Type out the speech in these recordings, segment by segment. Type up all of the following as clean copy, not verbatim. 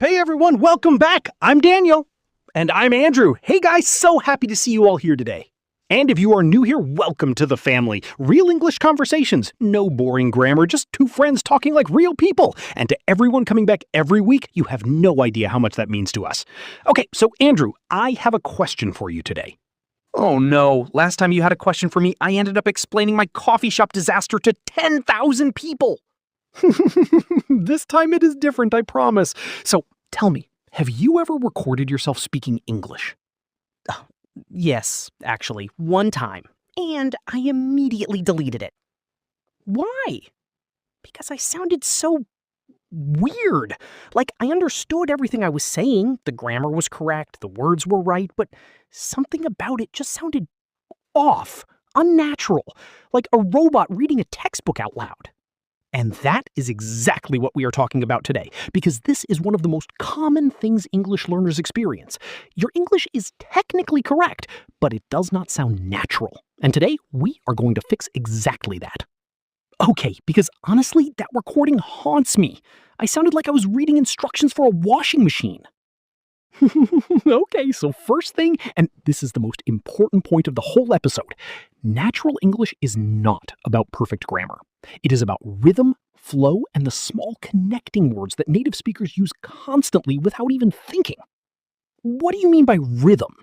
Hey everyone, welcome back. I'm Daniel. And I'm Andrew. Hey guys, so happy to see you all here today. And if you are new here, welcome to the family. Real English conversations, no boring grammar, just two friends talking like real people. And to everyone coming back every week, you have no idea how much that means to us. Okay, so Andrew, I have a question for you today. Oh no, last time you had a question for me, I ended up explaining my coffee shop disaster to 10,000 people. This time it is different, I promise. So tell me, have you ever recorded yourself speaking English? Yes, actually, one time. And I immediately deleted it. Why? Because I sounded so weird. Like, I understood everything I was saying. The grammar was correct, the words were right, but something about it just sounded off, unnatural, like a robot reading a textbook out loud. And that is exactly what we are talking about today, because this is one of the most common things English learners experience. Your English is technically correct, but it does not sound natural. And today, we are going to fix exactly that. Okay, because honestly, that recording haunts me. I sounded like I was reading instructions for a washing machine. Okay, so first thing, and this is the most important point of the whole episode, natural English is not about perfect grammar. It is about rhythm, flow, and the small connecting words that native speakers use constantly without even thinking. What do you mean by rhythm?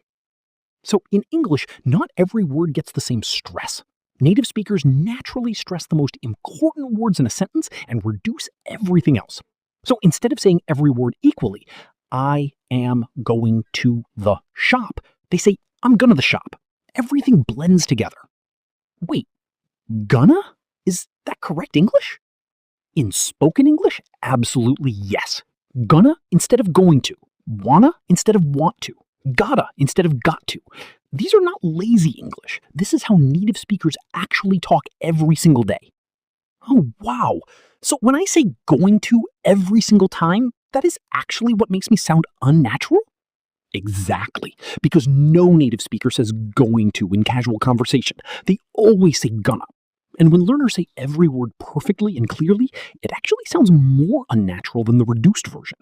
So in English, not every word gets the same stress. Native speakers naturally stress the most important words in a sentence and reduce everything else. So instead of saying every word equally, I am going to the shop, they say, I'm gonna the shop. Everything blends together. Wait, gonna? Is that correct English? In spoken English, absolutely yes. Gonna instead of going to. Wanna instead of want to. Gotta instead of got to. These are not lazy English. This is how native speakers actually talk every single day. Oh, wow. So when I say going to every single time, that is actually what makes me sound unnatural? Exactly, because no native speaker says going to in casual conversation. They always say gonna. And when learners say every word perfectly and clearly, it actually sounds more unnatural than the reduced version.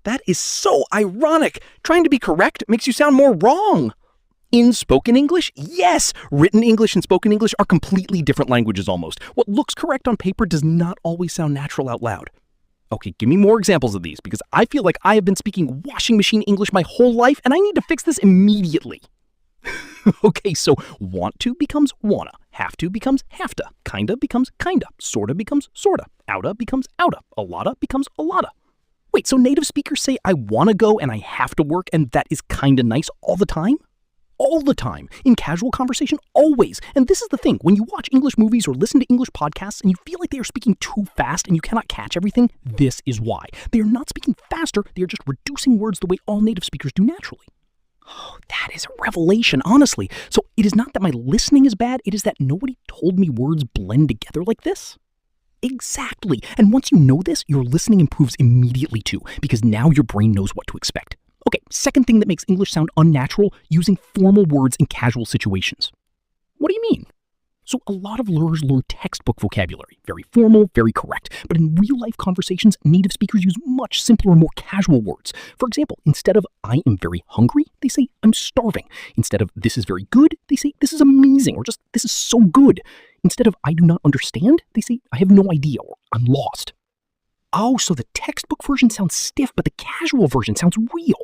That is so ironic. Trying to be correct makes you sound more wrong. In spoken English, yes, written English and spoken English are completely different languages almost. What looks correct on paper does not always sound natural out loud. Okay, give me more examples of these, because I feel like I have been speaking washing machine English my whole life, and I need to fix this immediately. Okay, so want to becomes wanna, have to becomes have to, kinda becomes kinda, sorta becomes sorta, outa becomes outa, a lotta becomes a lotta. Wait, so native speakers say I wanna go and I have to work, and that is kinda nice all the time? All the time, in casual conversation, always. And this is the thing, when you watch English movies or listen to English podcasts and you feel like they are speaking too fast and you cannot catch everything, this is why. They are not speaking faster, they are just reducing words the way all native speakers do naturally. Oh, that is a revelation, honestly. So it is not that my listening is bad, it is that nobody told me words blend together like this. Exactly. And once you know this, your listening improves immediately too, because now your brain knows what to expect. Okay, second thing that makes English sound unnatural, using formal words in casual situations. What do you mean? So a lot of learners learn textbook vocabulary, very formal, very correct. But in real-life conversations, native speakers use much simpler and more casual words. For example, instead of I am very hungry, they say I'm starving. Instead of this is very good, they say this is amazing, or just this is so good. Instead of I do not understand, they say I have no idea, or I'm lost. Oh, so the textbook version sounds stiff, but the casual version sounds real.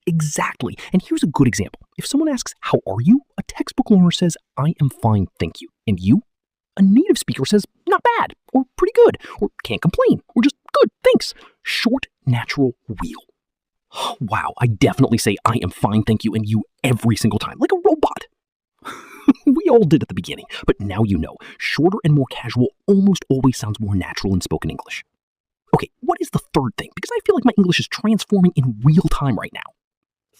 Exactly. And here's a good example. If someone asks, how are you? A textbook learner says, I am fine, thank you. And you? A native speaker says, not bad, or pretty good, or can't complain, or just good, thanks. Short, natural, real. Wow, I definitely say I am fine, thank you, and you every single time, like a robot. We all did at the beginning, but now you know. Shorter and more casual almost always sounds more natural in spoken English. Okay, what is the third thing? Because I feel like my English is transforming in real time right now.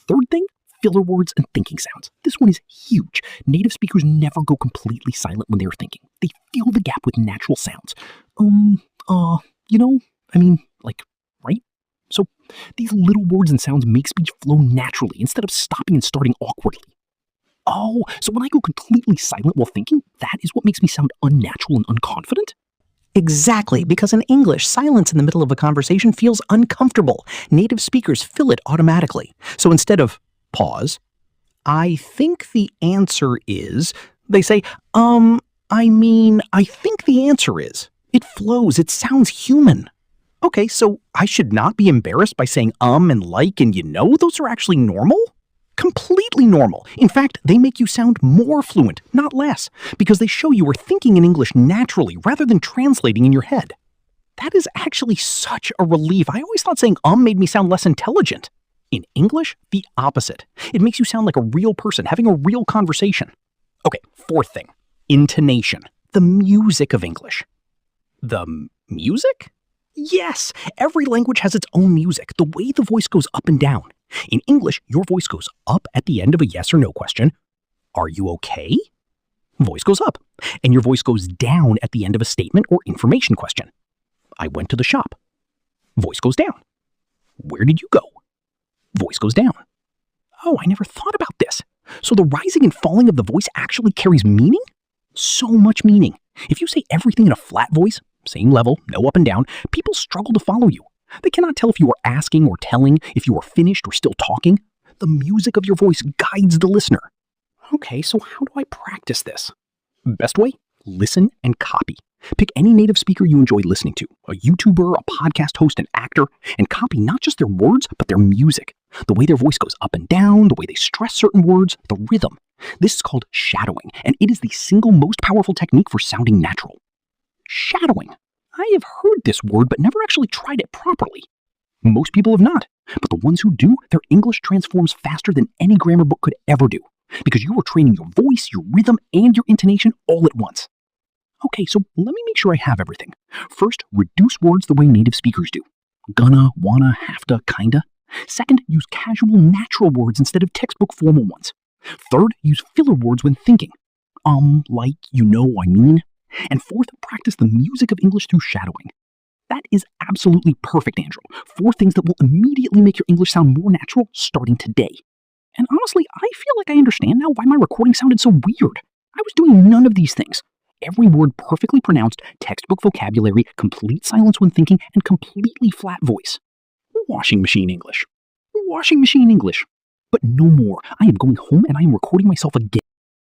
Third thing, filler words and thinking sounds. This one is huge. Native speakers never go completely silent when they're thinking. They fill the gap with natural sounds. Like, right? So these little words and sounds make speech flow naturally instead of stopping and starting awkwardly. Oh, so when I go completely silent while thinking, that is what makes me sound unnatural and unconfident? Exactly, because in English, silence in the middle of a conversation feels uncomfortable. Native speakers fill it automatically. So instead of pause, I think the answer is, they say, I think the answer is. It flows, it sounds human. Okay, so I should not be embarrassed by saying and like and those are actually normal? Completely normal. In fact, they make you sound more fluent, not less, because they show you are thinking in English naturally rather than translating in your head. That is actually such a relief. I always thought saying made me sound less intelligent. In English, the opposite. It makes you sound like a real person having a real conversation. Okay, fourth thing. Intonation. The music of English. The music? Yes, every language has its own music, the way the voice goes up and down. In English, your voice goes up at the end of a yes or no question. Are you okay? Voice goes up. And your voice goes down at the end of a statement or information question. I went to the shop. Voice goes down. Where did you go? Voice goes down. Oh, I never thought about this. So the rising and falling of the voice actually carries meaning? So much meaning. If you say everything in a flat voice, same level, no up and down, people struggle to follow you. They cannot tell if you are asking or telling, if you are finished or still talking. The music of your voice guides the listener. Okay, so how do I practice this? Best way? Listen and copy. Pick any native speaker you enjoy listening to, a YouTuber, a podcast host, an actor, and copy not just their words, but their music. The way their voice goes up and down, the way they stress certain words, the rhythm. This is called shadowing, and it is the single most powerful technique for sounding natural. Shadowing. I have heard this word, but never actually tried it properly. Most people have not, but the ones who do, their English transforms faster than any grammar book could ever do, because you are training your voice, your rhythm, and your intonation all at once. Okay, so let me make sure I have everything. First, reduce words the way native speakers do. Gonna, wanna, have to, kinda. Second, use casual, natural words instead of textbook formal ones. Third, use filler words when thinking. Like, I mean. And fourth, practice the music of English through shadowing. That is absolutely perfect, Andrew. 4 things that will immediately make your English sound more natural starting today. And honestly, I feel like I understand now why my recording sounded so weird. I was doing none of these things. Every word perfectly pronounced, textbook vocabulary, complete silence when thinking, and completely flat voice. Washing machine English. Washing machine English. But no more. I am going home and I am recording myself again.